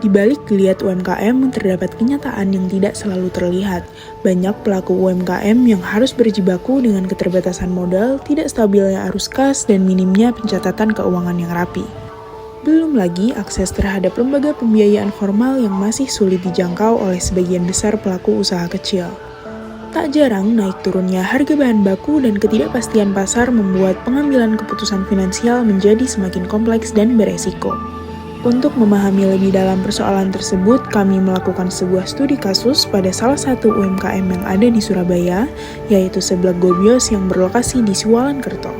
Di balik geliat UMKM, terdapat kenyataan yang tidak selalu terlihat. Banyak pelaku UMKM yang harus berjibaku dengan keterbatasan modal, tidak stabilnya arus kas, dan minimnya pencatatan keuangan yang rapi. Belum lagi akses terhadap lembaga pembiayaan formal yang masih sulit dijangkau oleh sebagian besar pelaku usaha kecil. Tak jarang naik turunnya harga bahan baku dan ketidakpastian pasar membuat pengambilan keputusan finansial menjadi semakin kompleks dan beresiko. Untuk memahami lebih dalam persoalan tersebut, kami melakukan sebuah studi kasus pada salah satu UMKM yang ada di Surabaya, yaitu Seblak Gobyos yang berlokasi di Siwalan-Kerto.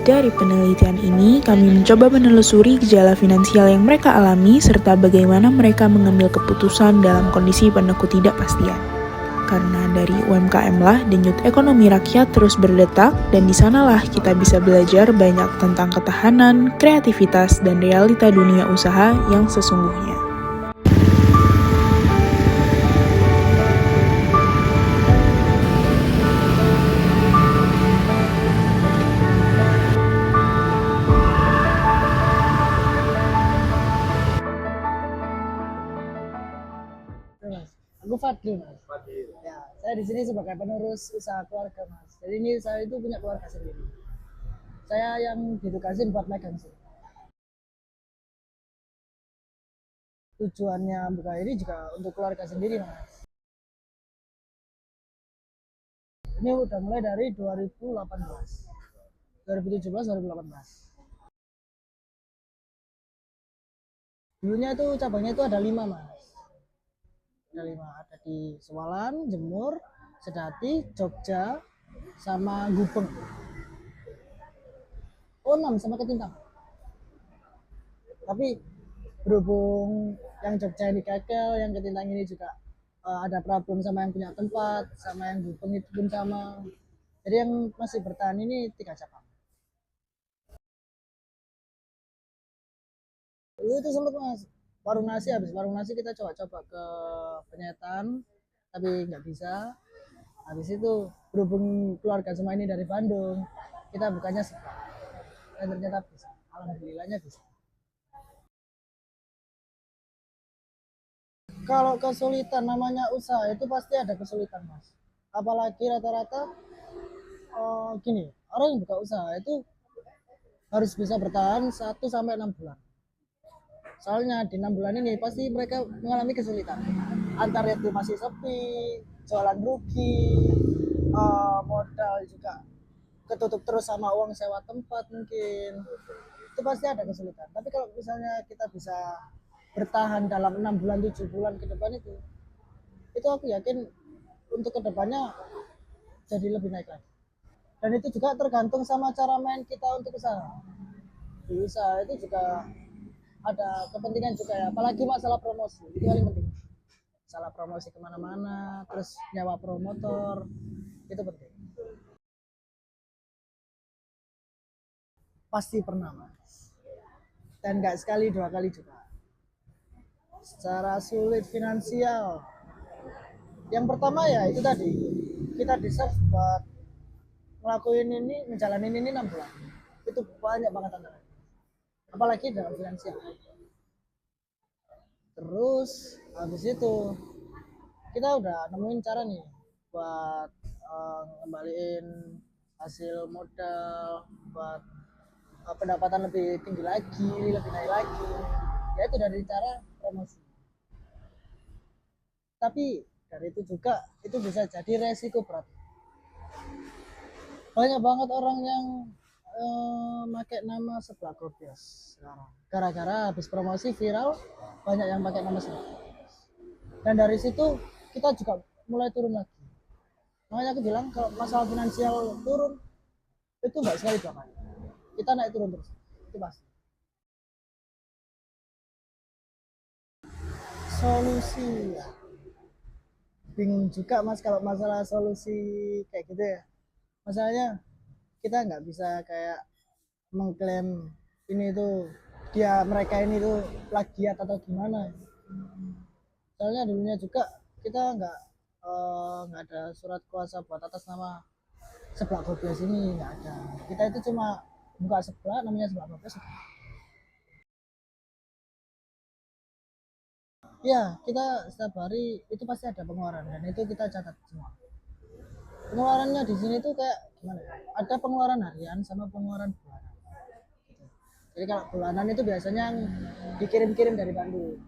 Dari penelitian ini, kami mencoba menelusuri gejala finansial yang mereka alami serta bagaimana mereka mengambil keputusan dalam kondisi penuh ketidakpastian. Karena dari UMKM lah denyut ekonomi rakyat terus berdetak, dan di sanalah kita bisa belajar banyak tentang ketahanan, kreativitas, dan realita dunia usaha yang sesungguhnya. Mas, aku Fadli mas. Ya, saya di sini sebagai penerus usaha keluarga mas. Jadi ini saya itu punya keluarga sendiri. Saya yang ditugasin buat megang sih. Tujuannya buka ini juga untuk keluarga sendiri mas. Ini udah mulai dari 2018, 2017, 2018. Dulunya itu cabangnya itu ada 5 mas. Ada 5, ada di Sewalan, Jemur, Sedati, Jogja, sama Gubeng. Oh 6 sama Ketintang. Tapi berhubung yang Jogja ini gagal, yang Ketintang ini juga ada problem sama yang punya tempat, sama yang Gubeng itu pun sama. Jadi yang masih bertahan ini 3 cabang. Dulu itu sempat mas, warung nasi, habis warung nasi kita coba-coba ke penyetan, tapi nggak bisa. Habis itu berhubung keluarga semua ini dari Bandung, kita bukannya sepak, dan ternyata bisa. Alhamdulillahnya bisa. Kalau kesulitan namanya usaha itu pasti ada kesulitan mas. Apalagi rata-rata gini, orang yang buka usaha itu harus bisa bertahan 1 sampai 6 bulan. Soalnya di 6 bulan ini pasti mereka mengalami kesulitan. Antara itu masih sepi, jualan rugi, modal juga ketutup terus sama uang sewa tempat mungkin. Itu pasti ada kesulitan. Tapi kalau misalnya kita bisa bertahan dalam 6 bulan, 7 bulan ke depan itu aku yakin untuk kedepannya jadi lebih naik lagi. Dan itu juga tergantung sama cara main kita untuk usaha. Di usaha itu juga ada kepentingan juga ya, apalagi masalah promosi itu paling penting. Masalah promosi kemana-mana, terus nyawa promotor itu penting. Pasti pernah mas, dan nggak sekali 2 kali juga. Secara sulit finansial, yang pertama ya itu tadi, kita deserve buat ngelakuin ini, ngejalanin ini 6 bulan, itu banyak banget tantangan, apalagi dalam finansial. Terus habis itu kita udah nemuin cara nih buat ngembaliin hasil modal, buat pendapatan lebih tinggi lagi, lebih naik lagi, yaitu dari cara promosi. Tapi dari itu juga itu bisa jadi resiko berat. Banyak banget orang yang pakai nama Seblak Gobyos sekarang. Gara-gara habis promosi viral, banyak yang pakai nama Seblak. Dan dari situ kita juga mulai turun lagi. Makanya aku bilang kalau masalah finansial turun itu nggak sekali 2 kali. Kita naik turun terus. Itu pasti. Solusi ya. Bingung juga mas kalau masalah solusi kayak gitu ya. Masalahnya kita nggak bisa kayak mengklaim ini tuh mereka ini tuh plagiat atau gimana. Soalnya dulunya juga kita nggak ada surat kuasa buat atas nama Seblak Gobyos ini, nggak ada. Kita itu cuma buka seblak namanya Seblak Gobyos. Ya, kita setiap hari itu pasti ada pengeluaran dan itu kita catat semua. Pengeluarannya di sini tuh kayak gimana ya? Ada pengeluaran harian sama pengeluaran bulanan. Jadi kalau bulanan itu biasanya yang dikirim-kirim dari Bandung.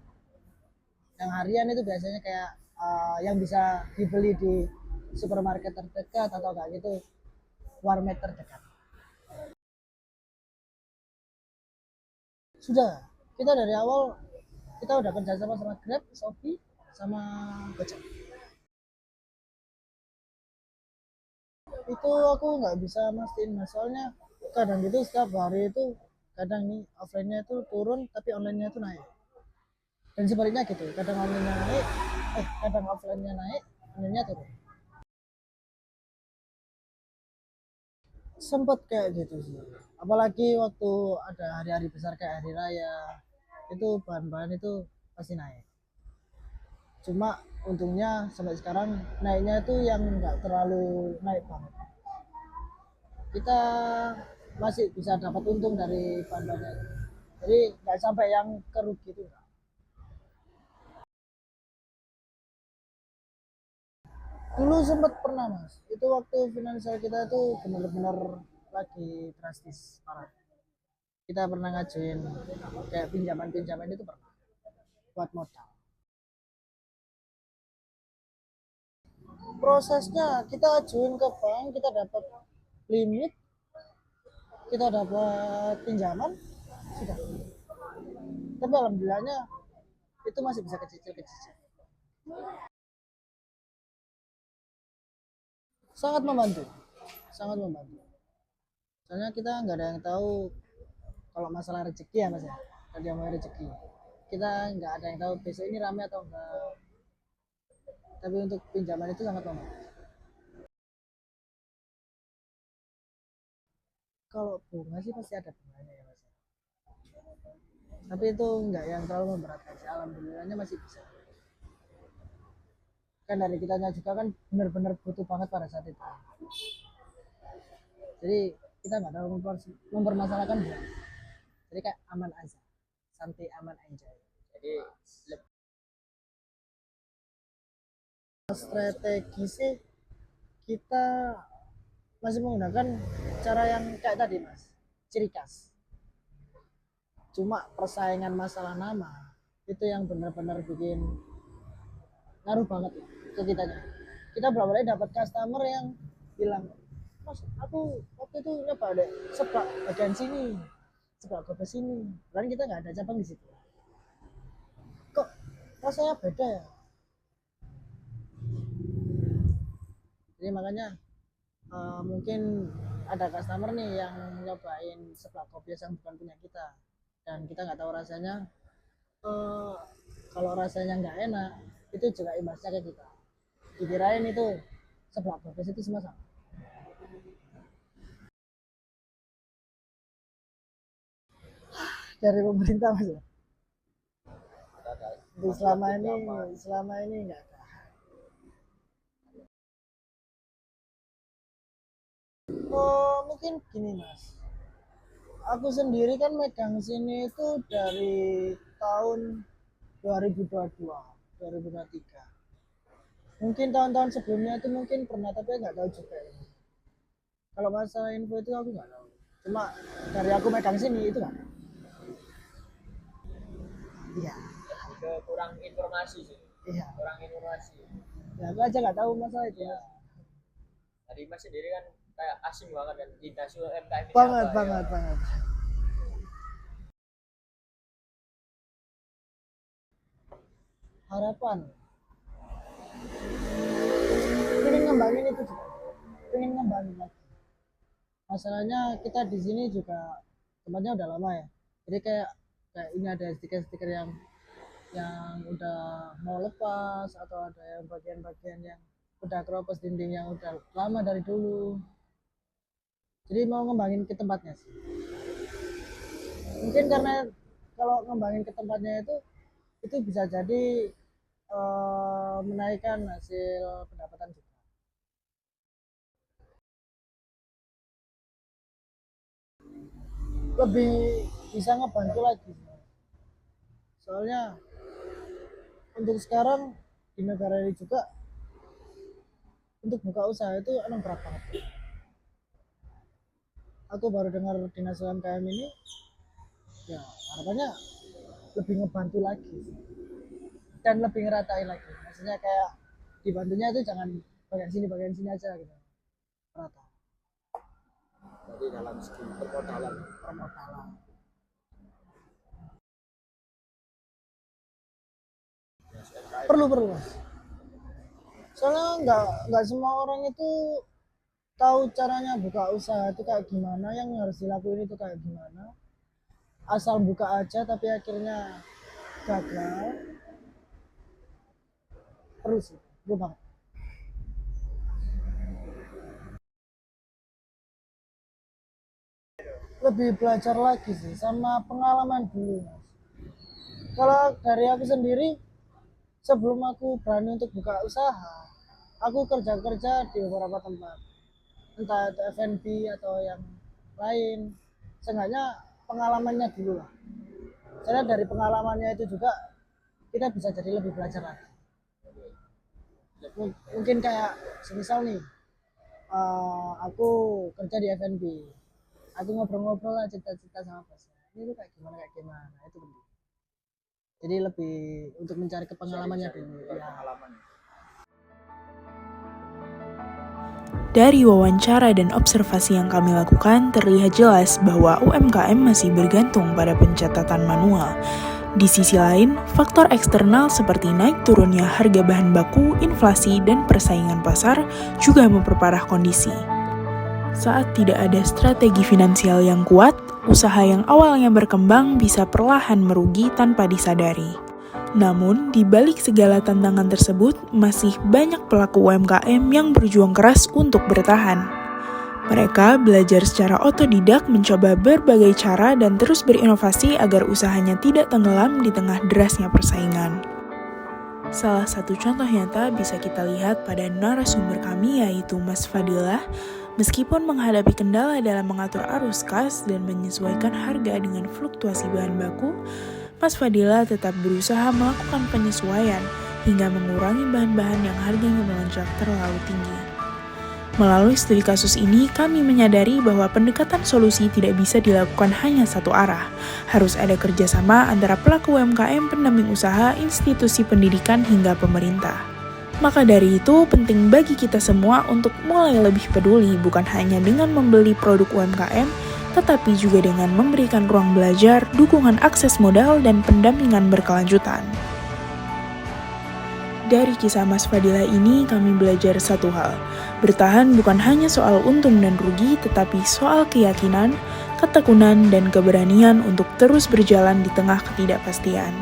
Yang harian itu biasanya kayak yang bisa dibeli di supermarket terdekat atau kayak gitu warnet terdekat. Sudah, kita dari awal kita udah kerja sama Grab, Shopee, sama Gojek. Itu aku nggak bisa mastiin mas, soalnya kadang gitu setiap hari itu kadang nih offline-nya itu turun tapi online-nya itu naik. Dan sebaliknya gitu, kadang online-nya naik, kadang offline-nya naik, online-nya turun. Sempet kayak gitu sih. Apalagi waktu ada hari-hari besar kayak hari raya, itu bahan-bahan itu pasti naik. Cuma untungnya sampai sekarang naiknya itu yang nggak terlalu naik banget. Kita masih bisa dapat untung dari bahan-bahannya. Jadi nggak sampai yang kerugi itu. Dulu sempat pernah mas, itu waktu finansial kita itu benar-benar lagi drastis parah. Kita pernah ngajuin kayak pinjaman-pinjaman itu pernah buat modal. Prosesnya kita ajuin ke bank, kita dapat limit, kita dapat pinjaman, sudah. Tapi alhamdulillahnya itu masih bisa kecil-kecil. Sangat membantu, sangat membantu. Soalnya kita nggak ada yang tahu kalau masalah rezeki ya mas ya, kalau dia mau rezeki. Kita nggak ada yang tahu besok ini rame atau enggak. Tapi untuk pinjaman itu sangat membantu. Kalau bunga sih pasti ada bunganya ya mas ya. Tapi itu nggak yang terlalu memberatkan sih. Alhamdulillahnya masih bisa. Kan dari kitanya juga kan benar-benar butuh banget pada saat itu. Jadi kita nggak terlalu mempermasalahkan bunga. Jadi kayak aman aja, santai aman aja. Jadi strategi sih kita masih menggunakan cara yang kayak tadi mas, ciri khas. Cuma persaingan masalah nama itu yang benar-benar bikin ngaruh banget ke kitanya. Kita berapa kali dapat customer yang bilang, mas aku waktu itu nyoba deh seblak bagian sini, seblak ke sini, dan kita nggak ada cabang di situ. Kok rasanya beda ya? Jadi makanya mungkin ada customer nih yang nyobain seblak kopi yang bukan punya kita, dan kita nggak tahu rasanya. uh, Kalau rasanya nggak enak itu juga imbasnya ke kita, dikirain itu seblak kopi itu semua sama. Dari pemerintah mas ya, selama ini nggak ada. Oh mungkin gini mas, aku sendiri kan megang sini itu dari tahun 2022 2023. Mungkin tahun-tahun sebelumnya itu mungkin pernah tapi nggak tahu juga ya. Kalau masalah info itu aku nggak tahu, cuma dari aku megang sini itu kan. Iya. Ke kurang informasi sih. Iya. Kurang informasi. Ya aku aja nggak tahu masalah itu. Ya. Dari mas sendiri kan kayak asing banget kan di nasional UMKM ini banget apa, banget ya? Banget. Harapan ingin ngembangin itu juga, ingin ngembangin lagi. Masalahnya kita di sini juga tempatnya udah lama ya, jadi kayak ini ada stiker-stiker yang udah mau lepas atau ada yang bagian-bagian yang udah keropos dinding yang udah lama dari dulu. Jadi mau ngembangin ke tempatnya sih. Mungkin karena kalau ngembangin ke tempatnya itu bisa jadi menaikkan hasil pendapatan juga. Lebih bisa ngebantu lagi. Soalnya untuk sekarang di negara ini juga untuk buka usaha itu emang berat banget. Aku baru dengar dinas UMKM ini, ya harapannya lebih ngebantu lagi dan lebih ngeratain lagi. Maksudnya kayak dibantunya itu jangan bagian sini aja gitu, rata. Jadi dalam segi permodalan Permodalan perlu perlu mas. Soalnya nggak semua orang itu tahu caranya buka usaha itu kayak gimana, yang harus dilakuin itu kayak gimana. Asal buka aja tapi akhirnya gagal. Perlu sih, perlu banget. Lebih belajar lagi sih sama pengalaman dulu mas. Kalau dari aku sendiri, sebelum aku berani untuk buka usaha, aku kerja di beberapa tempat, entah itu F&B atau yang lain. Seenggaknya pengalamannya dulu lah. Karena dari pengalamannya itu juga kita bisa jadi lebih belajar lagi. Mungkin kayak semisal nih, aku kerja di F&B, aku ngobrol-ngobrol lah, cerita-cerita sama bos, ini tuh kayak gimana itu penting. Jadi lebih untuk mencari pengalamannya dulu ya. Dari wawancara dan observasi yang kami lakukan, terlihat jelas bahwa UMKM masih bergantung pada pencatatan manual. Di sisi lain, faktor eksternal seperti naik turunnya harga bahan baku, inflasi, dan persaingan pasar juga memperparah kondisi. Saat tidak ada strategi finansial yang kuat, usaha yang awalnya berkembang bisa perlahan merugi tanpa disadari. Namun, di balik segala tantangan tersebut, masih banyak pelaku UMKM yang berjuang keras untuk bertahan. Mereka belajar secara otodidak, mencoba berbagai cara dan terus berinovasi agar usahanya tidak tenggelam di tengah derasnya persaingan. Salah satu contoh nyata bisa kita lihat pada narasumber kami, yaitu Mas Fadilah. Meskipun menghadapi kendala dalam mengatur arus kas dan menyesuaikan harga dengan fluktuasi bahan baku, Mas Fadilah tetap berusaha melakukan penyesuaian hingga mengurangi bahan-bahan yang harganya melonjak terlalu tinggi. Melalui studi kasus ini, kami menyadari bahwa pendekatan solusi tidak bisa dilakukan hanya satu arah. Harus ada kerjasama antara pelaku UMKM, pendamping usaha, institusi pendidikan, hingga pemerintah. Maka dari itu, penting bagi kita semua untuk mulai lebih peduli bukan hanya dengan membeli produk UMKM, tetapi juga dengan memberikan ruang belajar, dukungan akses modal, dan pendampingan berkelanjutan. Dari kisah Mas Fadilah ini, kami belajar satu hal. Bertahan bukan hanya soal untung dan rugi, tetapi soal keyakinan, ketekunan, dan keberanian untuk terus berjalan di tengah ketidakpastian.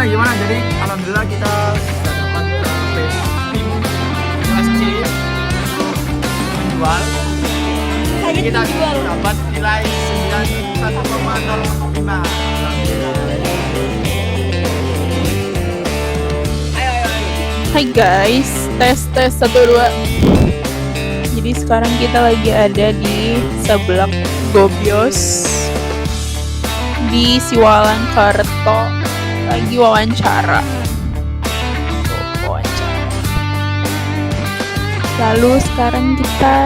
Gimana jadi alhamdulillah kita sudah dapat tim kelas C menjual. Jadi kita dapat nilai 91,05. Hai guys, tes 1 2. Jadi sekarang kita lagi ada di sebelah Gobyos di Siwalan Karto, lagi wawancara. Lalu sekarang kita